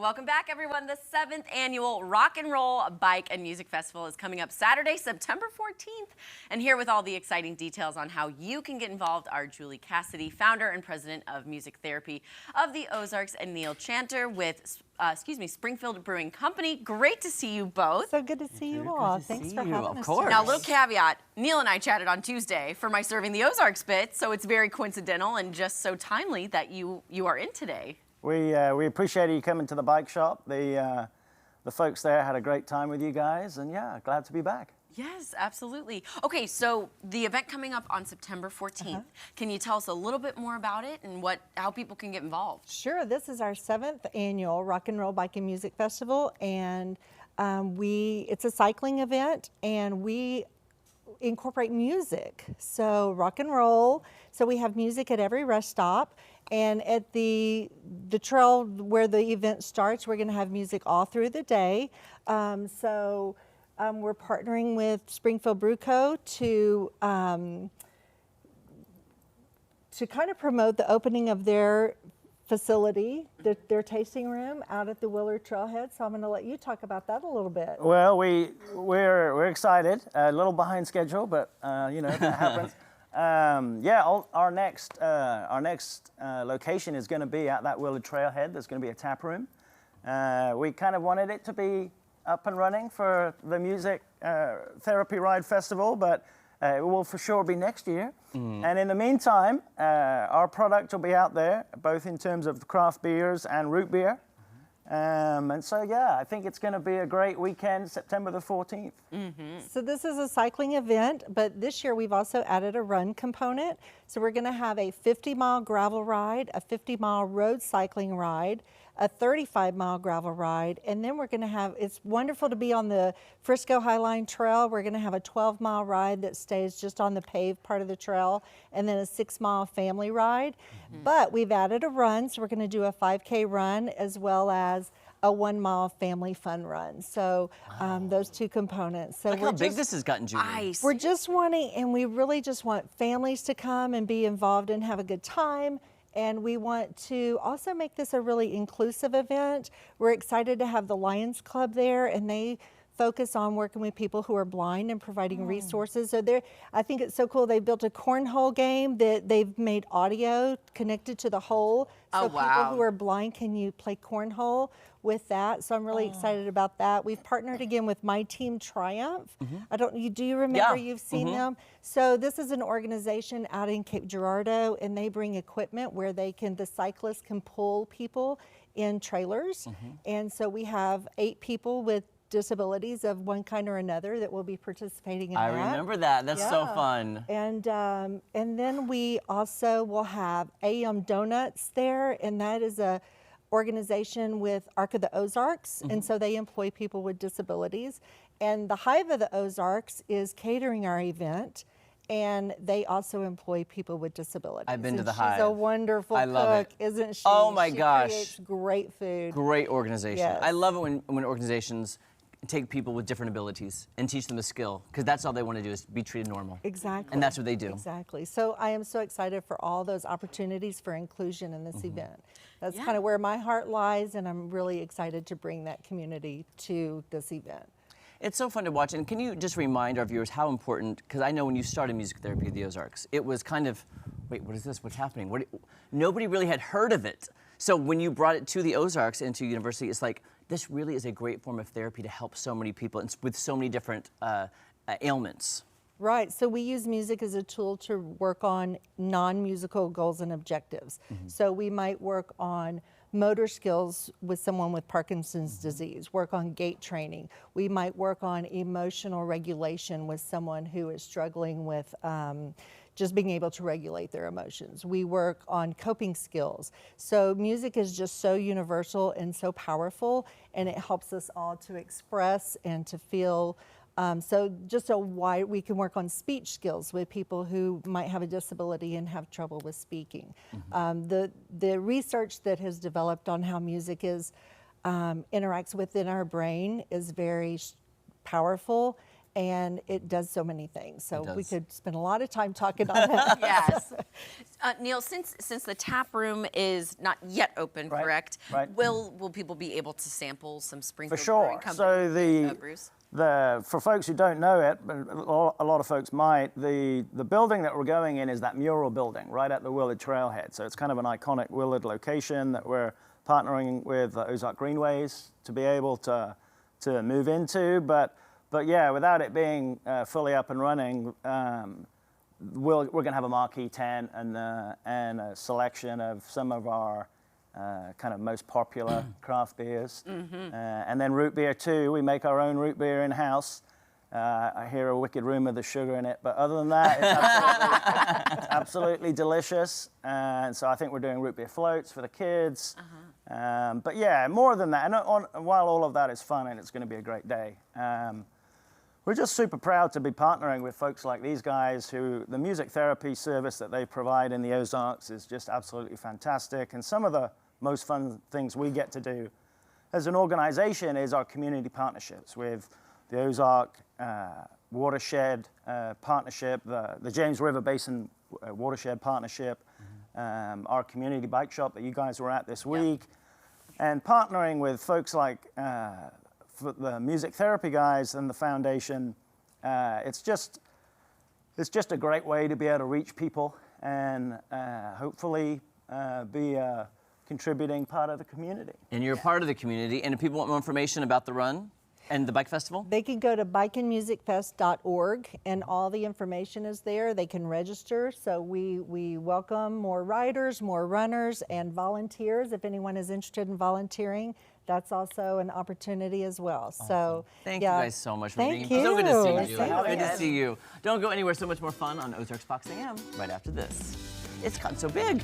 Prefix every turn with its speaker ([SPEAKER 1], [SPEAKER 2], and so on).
[SPEAKER 1] Welcome back, everyone. The 7th annual Rock and Roll Bike and Music Festival is coming up Saturday, September 14th. And here with all the exciting details on how you can get involved are Julie Cassidy, founder and president of Music Therapy of the Ozarks, and Neil Chanter with Springfield Brewing Company. Great to see you both.
[SPEAKER 2] So good to see you all. Thanks for having us.
[SPEAKER 3] Of course.
[SPEAKER 1] Now, a little caveat. Neil and I chatted on Tuesday for my Serving the Ozarks bit, so it's very coincidental and just so timely that you are in today.
[SPEAKER 3] We appreciated you coming to the bike shop. The folks there had a great time with you guys, and yeah, glad to be back.
[SPEAKER 1] Yes, absolutely. Okay, so the event coming up on September 14th. Can you tell us a little bit more about it and how people can get involved?
[SPEAKER 2] Sure. This is our 7th annual Rock and Roll Bike and Music Festival, and it's a cycling event, and we incorporate music. So rock and roll. So we have music at every rest stop, and at the trail where the event starts, we're going to have music all through the day. We're partnering with Springfield Brew Co. to kind of promote the opening of their facility, their tasting room out at the Willard Trailhead. So I'm going to let you talk about that a little bit.
[SPEAKER 3] Well, we're excited. A little behind schedule, but you know, that happens. Our next location is going to be at that Willard Trailhead. There's going to be a tap room. We kind of wanted it to be up and running for the Music Therapy Ride Festival, but it will for sure be next year. And in the meantime, our product will be out there, both in terms of craft beers and root beer. And so, yeah, I think it's going to be a great weekend, September the 14th.
[SPEAKER 2] So this is a cycling event, but this year we've also added a run component. So we're going to have a 50-mile gravel ride, a 50-mile road cycling ride, a 35-mile gravel ride, and then we're going to have, it's wonderful to be on the Frisco Highline Trail. We're going to have a 12-mile ride that stays just on the paved part of the trail, and then a 6-mile family ride. But we've added a run, so we're going to do a 5K run as well as a 1-mile family fun run. So those two components. So
[SPEAKER 4] look how big this has gotten, Julie.
[SPEAKER 1] Nice.
[SPEAKER 2] We're just wanting, and we really just want families to come and be involved and have a good time. And we want to also make this a really inclusive event. We're excited to have the Lions Club there, and they focus on working with people who are blind and providing resources. So I think it's so cool. They built a cornhole game that they've made audio connected to the hole. So people who are blind can play cornhole with that. So I'm really excited about that. We've partnered again with My Team Triumph. Do you remember you've seen them? So this is an organization out in Cape Girardeau, and they bring equipment where the cyclists can pull people in trailers. And so we have 8 people with disabilities of one kind or another that will be participating in that.
[SPEAKER 4] I remember that. That's so fun.
[SPEAKER 2] And then we also will have AM Donuts there, and that is a organization with Arc of the Ozarks, and so they employ people with disabilities. And the Hive of the Ozarks is catering our event, and they also employ people with disabilities.
[SPEAKER 4] I've been to the
[SPEAKER 2] She's
[SPEAKER 4] Hive.
[SPEAKER 2] a wonderful
[SPEAKER 4] I love
[SPEAKER 2] cook,
[SPEAKER 4] it.
[SPEAKER 2] isn't she?
[SPEAKER 4] Oh my gosh.
[SPEAKER 2] She creates great food.
[SPEAKER 4] Great organization.
[SPEAKER 2] Yes.
[SPEAKER 4] I love it when organizations take people with different abilities and teach them a skill, because that's all they want to do is be treated normal.
[SPEAKER 2] Exactly.
[SPEAKER 4] And that's what they do.
[SPEAKER 2] Exactly. So I am so excited for all those opportunities for inclusion in this event. That's kind of where my heart lies, and I'm really excited to bring that community to this event.
[SPEAKER 4] It's so fun to watch. And can you just remind our viewers how important, because I know when you started Music Therapy at the Ozarks, it was kind of, wait, what is this? What's happening? Nobody really had heard of it. So when you brought it to the Ozarks and to university, it's like, this really is a great form of therapy to help so many people and with so many different ailments.
[SPEAKER 2] Right, so we use music as a tool to work on non-musical goals and objectives. So we might work on motor skills with someone with Parkinson's disease, work on gait training. We might work on emotional regulation with someone who is struggling with just being able to regulate their emotions. We work on coping skills. So music is just so universal and so powerful, and it helps us all to express and to feel. We can work on speech skills with people who might have a disability and have trouble with speaking. The research that has developed on how music interacts within our brain is very powerful, and it does so many things. So we
[SPEAKER 4] does.
[SPEAKER 2] could spend a lot of time talking on that.
[SPEAKER 1] Yes. Neil, since the tap room is not yet open,
[SPEAKER 3] Right,
[SPEAKER 1] correct?
[SPEAKER 3] right.
[SPEAKER 1] Will people be able to sample some Springfield
[SPEAKER 3] For sure.
[SPEAKER 1] Brewing Company,
[SPEAKER 3] So
[SPEAKER 1] Bruce?
[SPEAKER 3] for folks who don't know it, but a lot of folks might, the building that we're going in is that mural building right at the Willard Trailhead. So it's kind of an iconic Willard location that we're partnering with Ozark Greenways to be able to move into. But yeah, without it being fully up and running, we're going to have a marquee tent and a selection of some of our kind of most popular craft beers. And then root beer too. We make our own root beer in-house. I hear a wicked rumor there's sugar in it, but other than that, it's absolutely delicious. And so I think we're doing root beer floats for the kids. But yeah, more than that, and while all of that is fun and it's going to be a great day, we're just super proud to be partnering with folks like these guys who the music therapy service that they provide in the Ozarks is just absolutely fantastic. And some of the most fun things we get to do as an organization is our community partnerships with the Ozark Watershed Partnership, the James River Basin Watershed Partnership, our community bike shop that you guys were at this week, and partnering with folks like for the music therapy guys and the foundation. It's just a great way to be able to reach people and hopefully be a contributing part of the community.
[SPEAKER 4] And you're a part of the community. And if people want more information about the run and the bike festival?
[SPEAKER 2] They can go to bikeandmusicfest.org, and all the information is there. They can register. So we welcome more riders, more runners, and volunteers. If anyone is interested in volunteering, that's also an opportunity as well.
[SPEAKER 4] Awesome.
[SPEAKER 2] So
[SPEAKER 4] thank
[SPEAKER 2] yeah.
[SPEAKER 4] you guys so much for
[SPEAKER 2] Thank
[SPEAKER 4] being here. So good to see
[SPEAKER 2] you.
[SPEAKER 4] you.
[SPEAKER 2] Thank
[SPEAKER 4] Good to
[SPEAKER 2] you.
[SPEAKER 4] see you. Don't go anywhere. So much more fun on Ozarks Fox AM right after this. It's gotten so big.